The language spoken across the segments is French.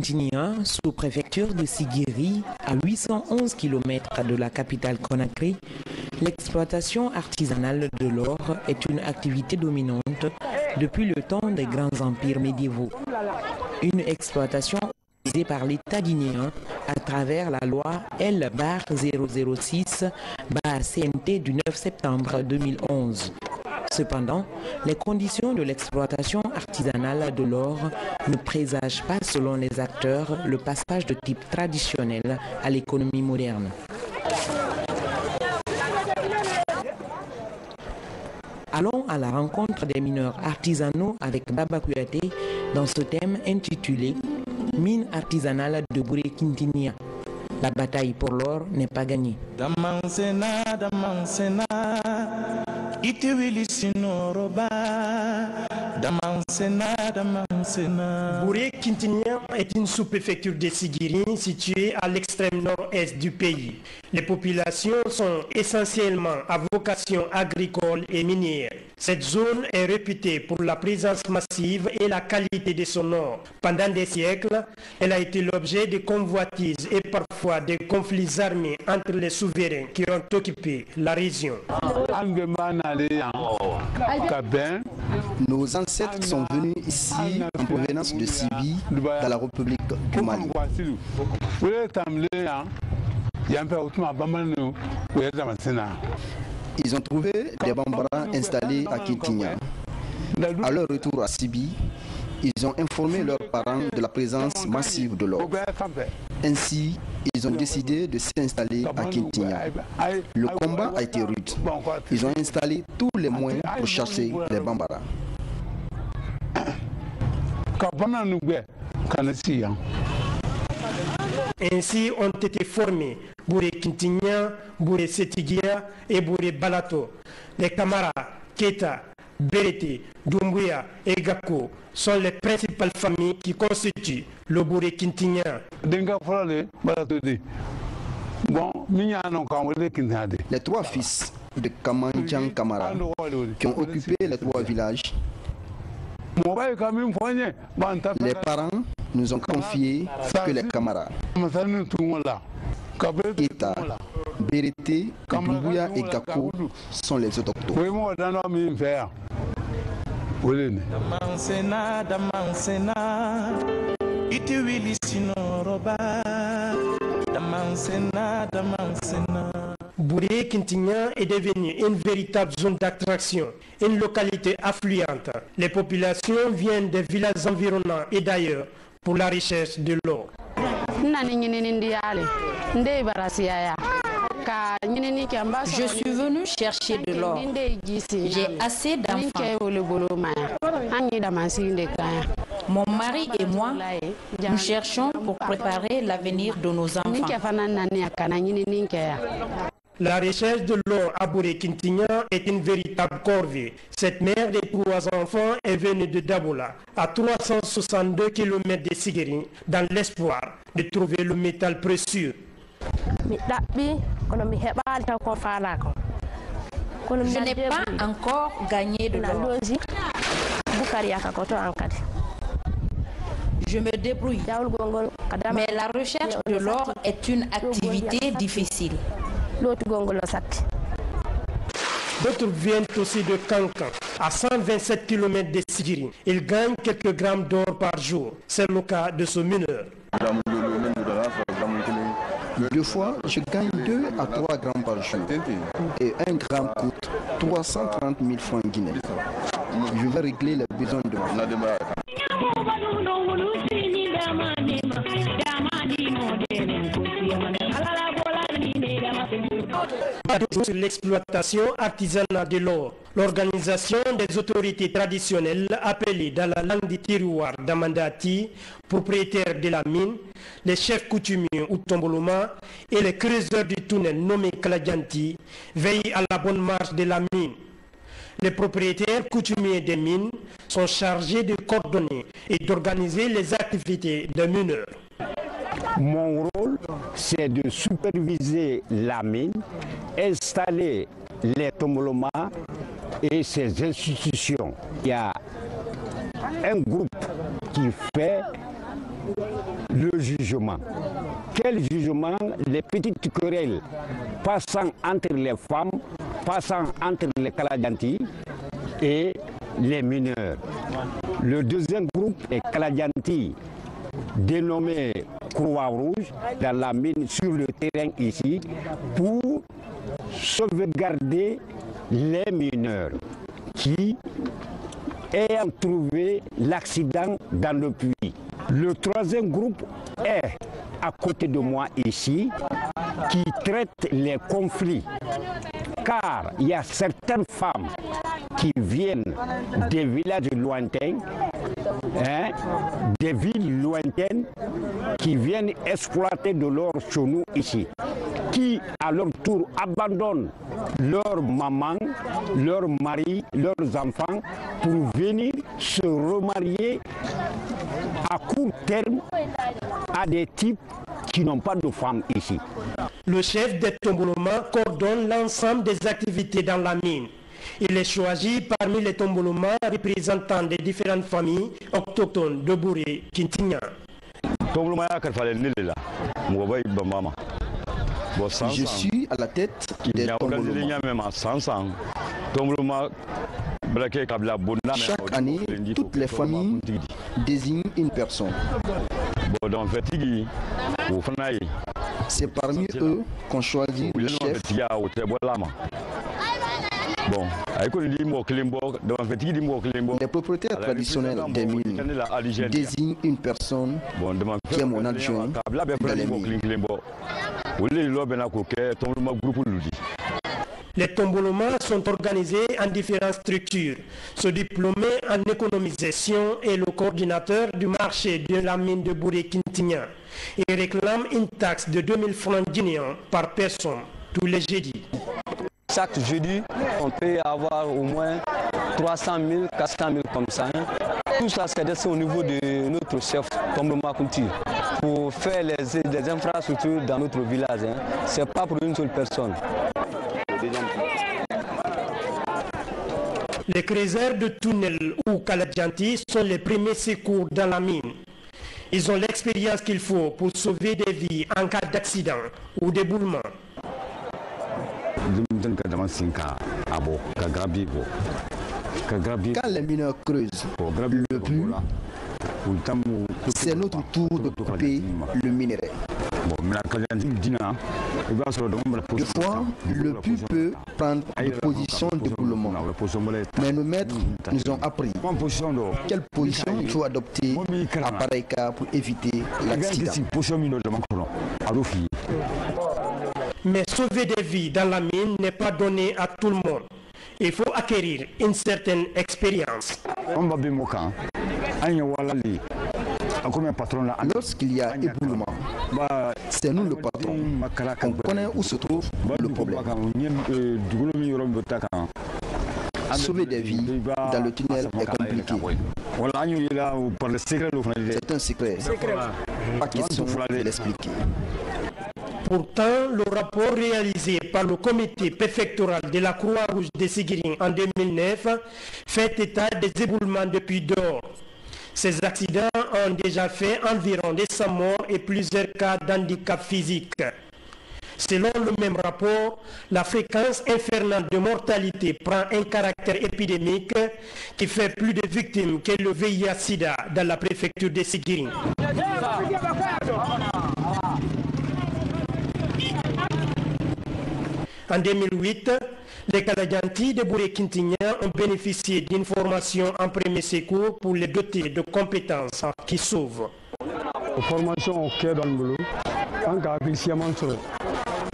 Tintia, sous-préfecture de Sigiri, à 811 km de la capitale Conakry, l'exploitation artisanale de l'or est une activité dominante depuis le temps des grands empires médiévaux. Une exploitation organisée par l'État guinéen à travers la loi L-006-CNT du 9 septembre 2011. Cependant, les conditions de l'exploitation artisanale de l'or ne présagent pas, selon les acteurs, le passage de type traditionnel à l'économie moderne. Allons à la rencontre des mineurs artisanaux avec Baba Kouyaté dans ce thème intitulé « Mine artisanale de Bouré-Kintinia ». La bataille pour l'or n'est pas gagnée. Bouré-Kintinia est une sous-préfecture de Sigiri située à l'extrême nord-est du pays. Les populations sont essentiellement à vocation agricole et minière. Cette zone est réputée pour la présence massive et la qualité de son or. Pendant des siècles, elle a été l'objet de convoitises et parfois de conflits armés entre les souverains qui ont occupé la région. Nos ancêtres sont venus ici en provenance de Sibi, dans la République du Mali. Ils ont trouvé des Bambara installés à Kintinia. À leur retour à Sibi, ils ont informé leurs parents de la présence massive de l'or. Ainsi, ils ont décidé de s'installer à Kintinia. Le combat a été rude. Ils ont installé tous les moyens pour chasser les Bambara. Ainsi ont été formés Bouré Kintinia, Bouré Setigia et Bouré Balato. Les Kamara, Keta, Berete, Doumbouya et Gako sont les principales familles qui constituent le Bouré Kintinia. Les trois fils de Kamandjan Kamara qui ont occupé les trois villages, les parents nous ont confié que les Kamara, Keta, Berete, Doumbouya et Gako sont les autochtones. Bouré Kintinia est devenu une véritable zone d'attraction, une localité affluente. Les populations viennent des villages environnants et d'ailleurs pour la recherche de l'or. Je suis venu chercher de l'or. J'ai assez d'enfants. Mon mari et moi, nous cherchons pour préparer l'avenir de nos enfants. La recherche de l'or à Bouré-Kintinia est une véritable corvée. Cette mère de 3 enfants est venue de Dabola, à 362 km de Sigiri, dans l'espoir de trouver le métal précieux. Je n'ai pas encore gagné de l'or. Je me débrouille. Mais la recherche de l'or est une activité difficile. D'autres viennent aussi de Kankan, à 127 km de Sigiri. Ils gagnent quelques grammes d'or par jour. C'est le cas de ce mineur. 2 fois, je gagne 2 à 3 grammes par jour. Et 1 gramme coûte 330 000 francs guinéens. Je vais régler les besoins de ma famille. Sur l'exploitation artisanale de l'or, l'organisation des autorités traditionnelles appelées dans la langue du terroir d'Amandati, propriétaires de la mine, les chefs coutumiers ou tomboloma et les creuseurs du tunnel nommés Kaladjanti veillent à la bonne marche de la mine. Les propriétaires coutumiers des mines sont chargés de coordonner et d'organiser les activités des mineurs. Mon rôle, c'est de superviser la mine, installer les tomolomas et ses institutions. Il y a un groupe qui fait le jugement. Quel jugement? Les petites querelles passant entre les femmes, passant entre les Kaladianti et les mineurs. Le deuxième groupe est Kaladianti, dénommé Croix-Rouge, dans la mine sur le terrain ici, pour sauvegarder les mineurs qui ayant trouvé l'accident dans le puits. Le troisième groupe est à côté de moi ici, qui traite les conflits. Car il y a certaines femmes qui viennent des villages lointains, des villes lointaines, qui viennent exploiter de l'or chez nous ici, qui à leur tour abandonnent leurs mamans, leurs maris, leurs enfants pour venir se remarier à court terme à des types qui n'ont pas de femmes ici. Le chef des Tomboloma coordonne l'ensemble des activités dans la mine. Il est choisi parmi les Tomboloma représentant des différentes familles autochtones de Bouré, Kintigna. Je suis à la tête des Tomboloma. Chaque année, toutes les familles désignent une personne. C'est parmi eux qu'on choisit le chef. Les propriétaires traditionnels des mines désignent une personne qui est mon adjoint dans les mines. Les Tomboloma sont organisés en différentes structures. Ce diplômé en économisation est le coordinateur du marché de la mine de Bouré-Kintigna. Il réclame une taxe de 2000 francs guinéens par personne tous les jeudis. Chaque jeudi, on peut avoir au moins 300 000, 400 000 comme ça. Tout ça, c'est au niveau de notre chef Tomboloma Kunti pour faire les infrastructures dans notre village. Ce n'est pas pour une seule personne. Les creuseurs de tunnels ou Kaladianti sont les premiers secours dans la mine. Ils ont l'expérience qu'il faut pour sauver des vies en cas d'accident ou d'éboulement. Quand les mineurs creusent le puits, c'est notre tour de couper le minerai. Des fois, le puits peut prendre des positions d'éboulement. Mais nos maîtres nous ont appris quelle position il faut adopter à pareil cas pour éviter l'accident. Mais sauver des vies dans la mine n'est pas donné à tout le monde. Il faut acquérir une certaine expérience. Lorsqu'il y a éboulement, c'est nous le patron. On connaît où se trouve le problème. Sauver des vies dans le tunnel est compliqué. C'est un secret. Pas question de l'expliquer. Pourtant, le rapport réalisé par le comité préfectoral de la Croix-Rouge de Sigiri en 2009 fait état des éboulements depuis dehors. Ces accidents ont déjà fait environ 200 morts et plusieurs cas d'handicap physique. Selon le même rapport, la fréquence infernale de mortalité prend un caractère épidémique qui fait plus de victimes que le VIH-Sida dans la préfecture de Sigiri. En 2008, les Kaladianti de Bouré-Kintigna ont bénéficié d'une formation en premier secours pour les doter de compétences qui sauvent.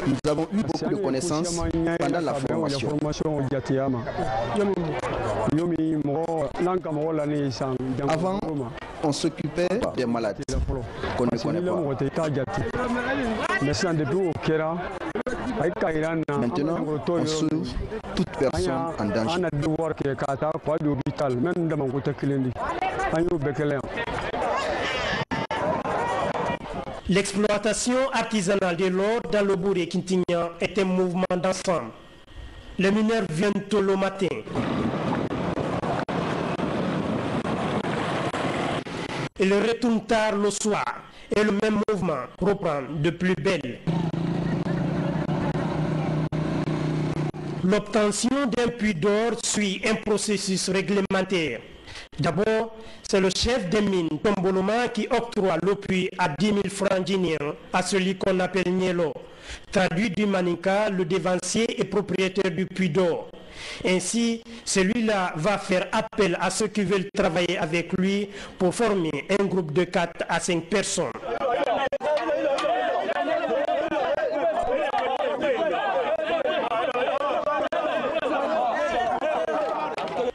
Nous avons eu beaucoup de connaissances pendant la formation. Avant, on s'occupait des malades qu'on ne connaît pas. Maintenant, on sauve toute personne en danger. L'exploitation artisanale de l'or dans le Bouré-Kintigna est un mouvement d'ensemble. Les mineurs viennent tôt le matin. Ils retournent tard le soir et le même mouvement reprend de plus belle. L'obtention d'un puits d'or suit un processus réglementaire. D'abord, c'est le chef des mines Tomboloma qui octroie le puits à 10 000 francs guinéens à celui qu'on appelle Nielo. Traduit du Maninka, le dévancier est propriétaire du puits d'or. Ainsi, celui-là va faire appel à ceux qui veulent travailler avec lui pour former un groupe de 4 à 5 personnes.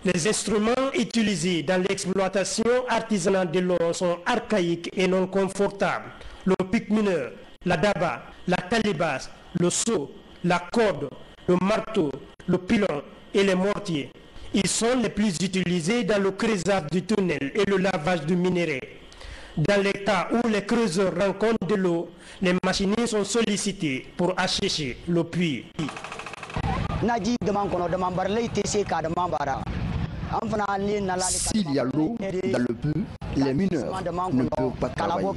Les instruments utilisés dans l'exploitation artisanale de l'or sont archaïques et non confortables. Le pic mineur, la daba, la calebasse, le seau, la corde, le marteau, le pilon et les mortiers. Ils sont les plus utilisés dans le creusage du tunnel et le lavage du minerai. Dans les cas où les creuseurs rencontrent de l'eau, les machines sont sollicitées pour assécher le puits. S'il y a l'eau dans le puits, les mineurs ne peuvent pas travailler.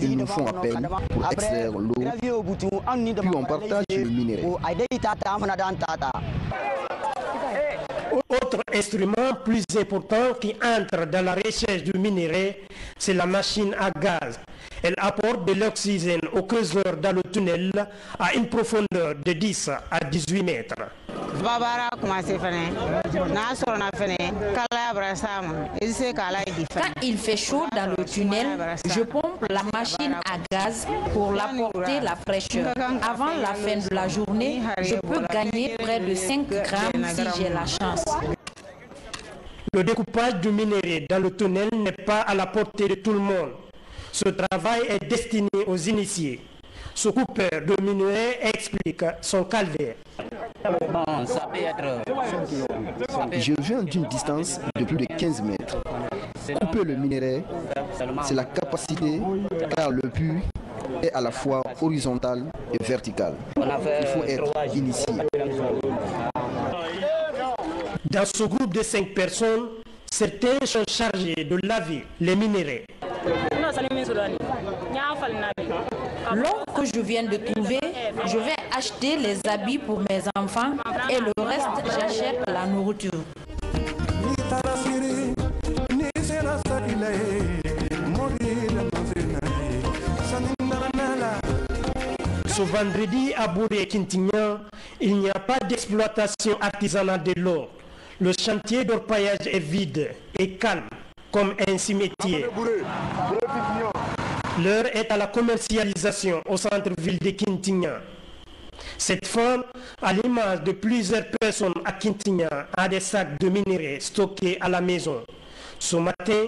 Ils nous font appel pour extraire l'eau, puis on partage le minerai. Autre instrument plus important qui entre dans la recherche du minerai, c'est la machine à gaz. Elle apporte de l'oxygène au creuseur dans le tunnel à une profondeur de 10 à 18 mètres. Quand il fait chaud dans le tunnel, je pompe la machine à gaz pour l'apporter la fraîcheur. Avant la fin de la journée, je peux gagner près de 5 grammes si j'ai la chance. Le découpage du minerai dans le tunnel n'est pas à la portée de tout le monde. Ce travail est destiné aux initiés. Ce coupeur de minerai explique son calvaire. Je viens d'une distance de plus de 15 mètres. Couper le minerai, c'est la capacité, car le puits est à la fois horizontal et vertical. Il faut être initié. Dans ce groupe de 5 personnes, certains sont chargés de laver les minéraux. L'or que je viens de trouver, je vais acheter les habits pour mes enfants et le reste, j'achète la nourriture. Ce vendredi à Bouré-Quintignan, il n'y a pas d'exploitation artisanale de l'or. Le chantier d'orpaillage est vide et calme, comme un cimetière. L'heure est à la commercialisation au centre-ville de Quintignan. Cette femme, à l'image de plusieurs personnes à Quintignan, a des sacs de minerais stockés à la maison. Ce matin,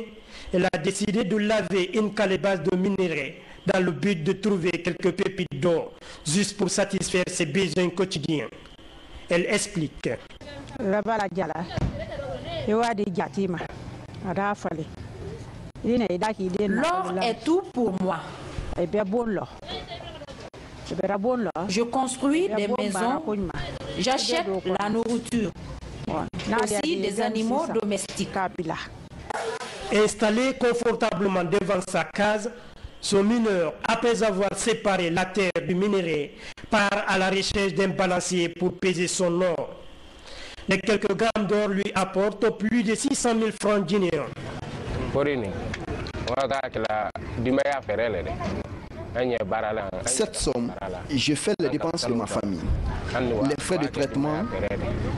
elle a décidé de laver une calebasse de minerais dans le but de trouver quelques pépites d'or, juste pour satisfaire ses besoins quotidiens. Elle explique. L'or est tout pour moi. Je construis des maisons, j'achète la nourriture, aussi des animaux domestiques. Installé confortablement devant sa case, ce mineur, après avoir séparé la terre du minerai, part à la recherche d'un balancier pour peser son or. Les quelques grammes d'or lui apportent plus de 600 000 francs guinéens. Cette somme, je fais les dépenses de ma famille. Les frais de traitement,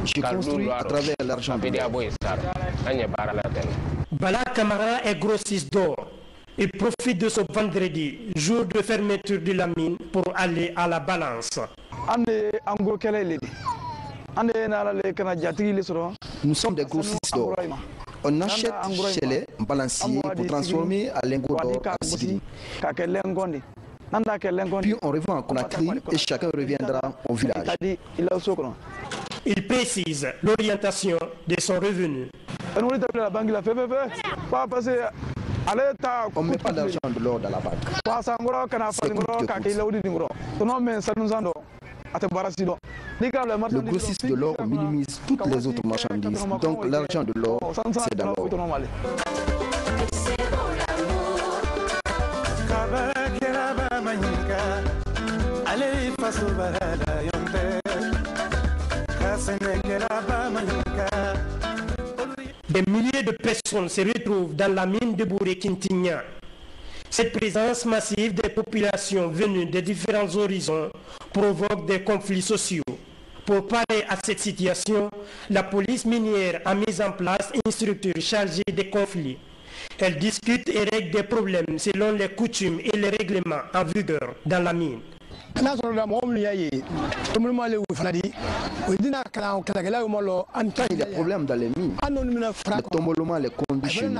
je construis à travers l'argent de l'or. Bala Kamara est grossiste d'or. Il profite de ce vendredi, jour de fermeture de la mine, pour aller à la balance. Nous sommes des grossistes d'or. On achète chez les balanciers pour transformer à lingot d'or à Syrie. Puis on revend à Conakry et chacun reviendra au village. Il précise l'orientation de son revenu. On ne met pas d'argent de l'or dans la banque. C'est coûte que coûte. Le grossiste de l'or minimise toutes les autres marchandises, donc l'argent de l'or, c'est dans l'or. Des milliers de personnes se retrouvent dans la mine de Bouré-Quintignan. Cette présence massive des populations venues de différents horizons provoque des conflits sociaux. Pour parer à cette situation, la police minière a mis en place une structure chargée des conflits. Elle discute et règle des problèmes selon les coutumes et les règlements en vigueur dans la mine. Quand il y a problème dans les mines, le tombolement les conduit chez nous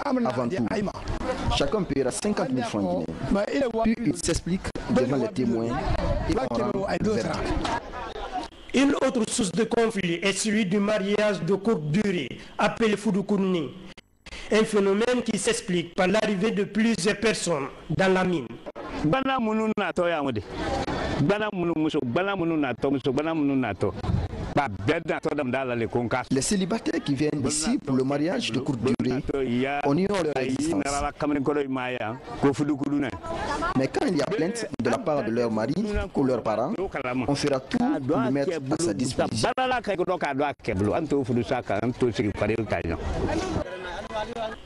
avant tout. Chacun paiera 50 000 francs guinéens. Puis il s'explique devant les témoins et on rend le verdict. Une autre source de conflit est celui du mariage de courte durée, appelé Foudoukouni. Un phénomène qui s'explique par l'arrivée de plusieurs personnes dans la mine. Les célibataires qui viennent ici pour le mariage de courte durée, on ignore leur existence. Mais quand il y a plainte de la part de leur mari ou leurs parents, on fera tout pour le mettre à sa disposition.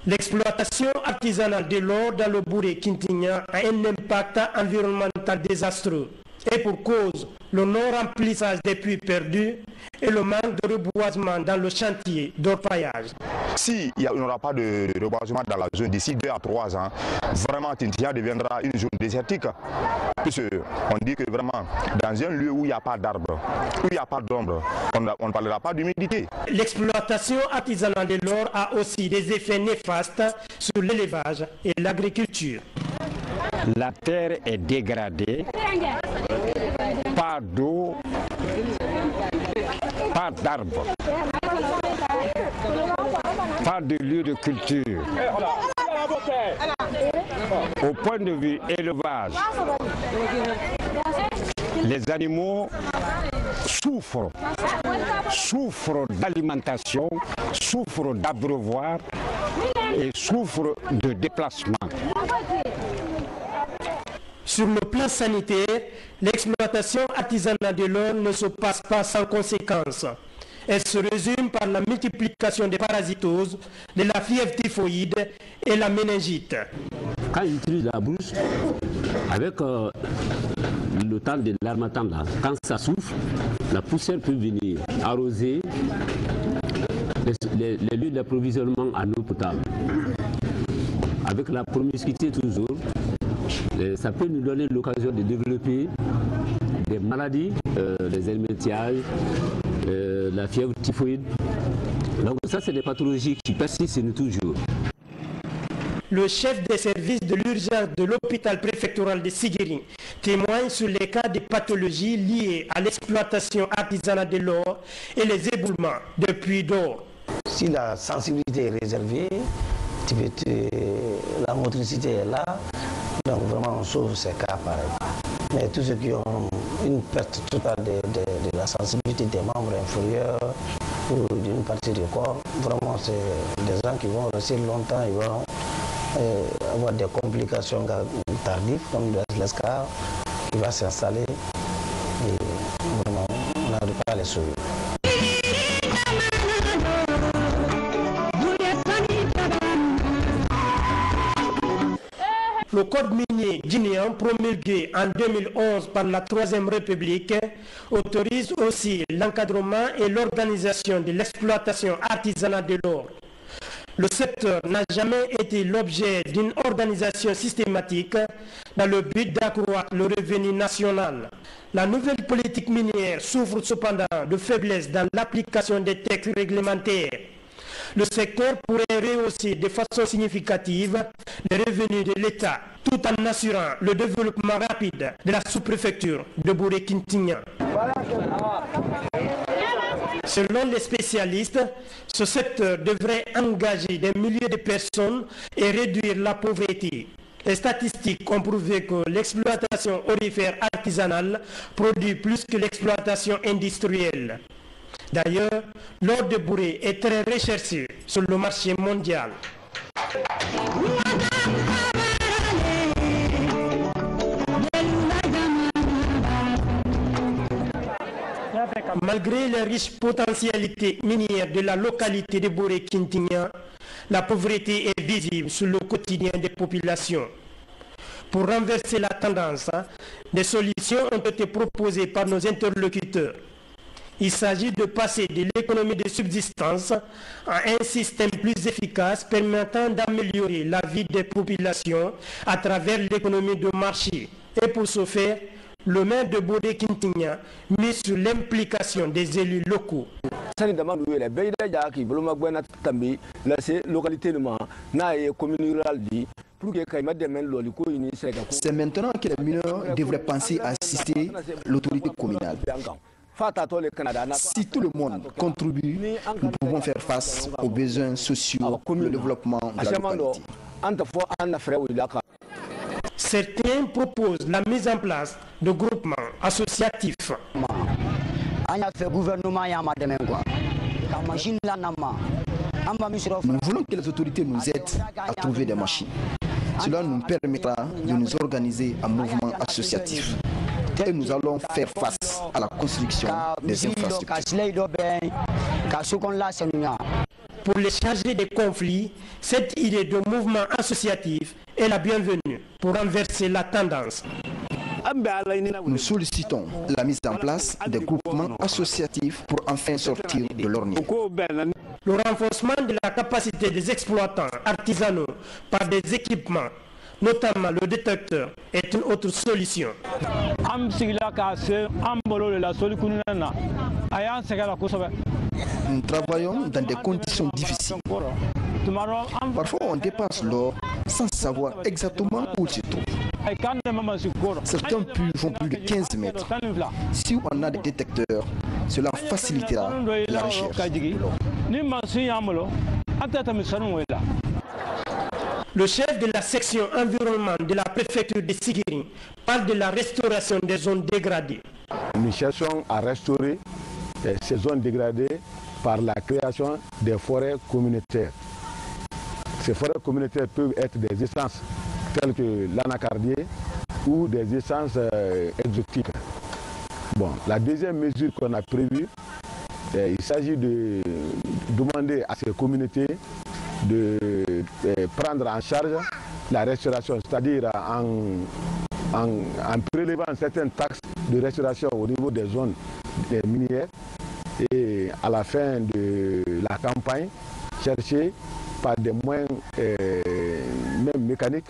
L'exploitation artisanale de l'or dans le Bouré-Quintignan a un impact environnemental désastreux. Et pour cause, le non-remplissage des puits perdus et le manque de reboisement dans le chantier d'orpaillage. S'il n'y aura pas de reboisement dans la zone d'ici 2 à 3 ans, vraiment Tintia deviendra une zone désertique. Puisqu'on dit que vraiment, dans un lieu où il n'y a pas d'arbres, où il n'y a pas d'ombre, on ne parlera pas d'humidité. L'exploitation artisanale de l'or a aussi des effets néfastes sur l'élevage et l'agriculture. La terre est dégradée, pas d'eau, pas d'arbres, pas de lieu de culture. Au point de vue élevage, les animaux souffrent d'alimentation, souffrent d'abreuvoir et souffrent de déplacement. Sur le plan sanitaire, l'exploitation artisanale de l'or ne se passe pas sans conséquences. Elle se résume par la multiplication des parasitoses, de la fièvre typhoïde et la méningite. Quand il utilise la bouche, avec le temps de l'harmattan, quand ça souffle, la poussière peut venir arroser les lieux d'approvisionnement en eau potable. Avec la promiscuité toujours, ça peut nous donner l'occasion de développer des maladies, les helminthiages, la fièvre typhoïde. Donc ça, c'est des pathologies qui persistent nous toujours. Le chef des services de l'urgence de l'hôpital préfectoral de Sigiri témoigne sur les cas de pathologies liées à l'exploitation artisanale de l'or et les éboulements de puits d'or. Si la sensibilité est réservée, la motricité est là, donc vraiment on sauve ces cas pareils. Mais tous ceux qui ont une perte totale de la sensibilité des membres inférieurs ou d'une partie du corps, vraiment c'est des gens qui vont rester longtemps, ils vont avoir des complications tardives comme l'escar qui va s'installer et vraiment on n'arrive pas à les sauver. Le code minier guinéen promulgué en 2011 par la Troisième République autorise aussi l'encadrement et l'organisation de l'exploitation artisanale de l'or. Le secteur n'a jamais été l'objet d'une organisation systématique dans le but d'accroître le revenu national. La nouvelle politique minière souffre cependant de faiblesses dans l'application des textes réglementaires. Le secteur pourrait rehausser de façon significative les revenus de l'État tout en assurant le développement rapide de la sous-préfecture de Bouré-Quintignan. Selon les spécialistes, ce secteur devrait engager des milliers de personnes et réduire la pauvreté. Les statistiques ont prouvé que l'exploitation aurifère artisanale produit plus que l'exploitation industrielle. D'ailleurs, l'or de Bouré est très recherché sur le marché mondial. Malgré les riches potentialités minières de la localité de Bouré-Quintignan, la pauvreté est visible sur le quotidien des populations. Pour renverser la tendance, des solutions ont été proposées par nos interlocuteurs. Il s'agit de passer de l'économie de subsistance à un système plus efficace permettant d'améliorer la vie des populations à travers l'économie de marché. Et pour ce faire, le maire de Bouré-Quintignan met sur l'implication des élus locaux. C'est maintenant que les mineurs devraient penser à assister l'autorité communale. Si tout le monde contribue, nous pouvons faire face aux besoins sociaux, le développement de la localité. Certains proposent la mise en place de groupements associatifs. Nous voulons que les autorités nous aident à trouver des machines. Cela nous permettra de nous organiser en mouvement associatif. Et nous allons faire face à la construction des infrastructures. Pour les chargés des conflits, cette idée de mouvement associatif est la bienvenue pour renverser la tendance. Nous sollicitons la mise en place des groupements associatifs pour enfin sortir de l'ornière. Le renforcement de la capacité des exploitants artisanaux par des équipements, notamment le détecteur, est une autre solution. Nous travaillons dans des conditions difficiles. Parfois, on dépasse l'or sans savoir exactement où il se trouve. Certains puits vont plus de 15 mètres. Si on a des détecteurs, cela facilitera la recherche de l'or. Le chef de la section environnement de la préfecture de Sigiri parle de la restauration des zones dégradées. Nous cherchons à restaurer ces zones dégradées par la création des forêts communautaires. Ces forêts communautaires peuvent être des essences telles que l'anacardier ou des essences exotiques. Bon, la deuxième mesure qu'on a prévue, il s'agit de demander à ces communautés de prendre en charge la restauration, c'est-à-dire en prélevant certaines taxes de restauration au niveau des zones minières et à la fin de la campagne, chercher par des moyens même mécaniques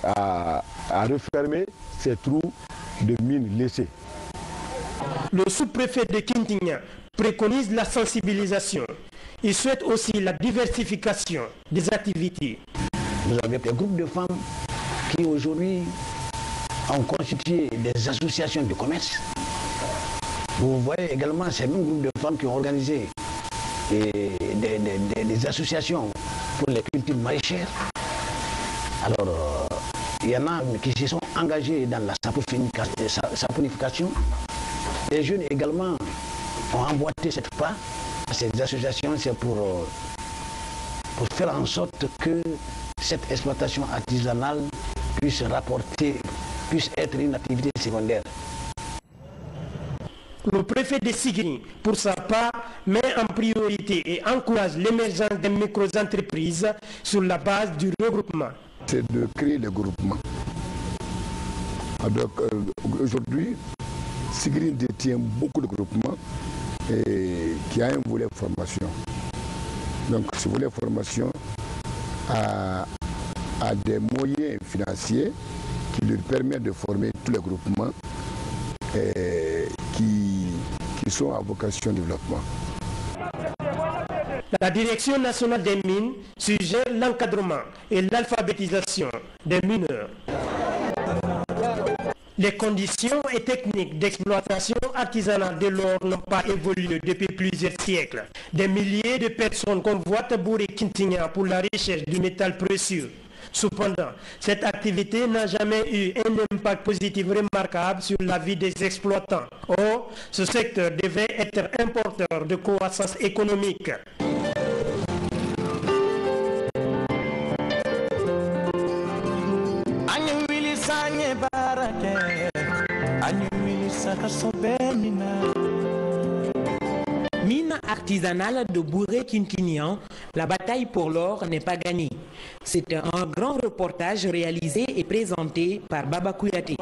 à refermer ces trous de mines laissés. Le sous-préfet de Quintignan préconise la sensibilisation. Il souhaite aussi la diversification des activités. Nous avons des groupes de femmes qui aujourd'hui ont constitué des associations de commerce. Vous voyez également ces mêmes groupes de femmes qui ont organisé des associations pour les cultures maraîchères. Alors, il y en a qui se sont engagés dans la saponification. Les jeunes également ont emboîté cette pas. Ces associations, c'est pour faire en sorte que cette exploitation artisanale puisse être une activité secondaire. Le préfet de Sigiri, pour sa part, met en priorité et encourage l'émergence des micro-entreprises sur la base du regroupement. C'est de créer le groupement. Donc aujourd'hui, Sigiri détient beaucoup de groupements et qui a un volet formation. Donc ce volet formation a des moyens financiers qui lui permettent de former tous les groupements qui sont à vocation de développement. La Direction nationale des mines suggère l'encadrement et l'alphabétisation des mineurs. Les conditions et techniques d'exploitation artisanale de l'or n'ont pas évolué depuis plusieurs siècles. Des milliers de personnes convoitent Bouré-Quintignan pour la recherche du métal précieux. Cependant, cette activité n'a jamais eu un impact positif remarquable sur la vie des exploitants. Or, ce secteur devait être un porteur de croissance économique. Mine artisanale de Bouré-Kinkinian, la bataille pour l'or n'est pas gagnée. C'est un grand reportage réalisé et présenté par Baba Kouyaté.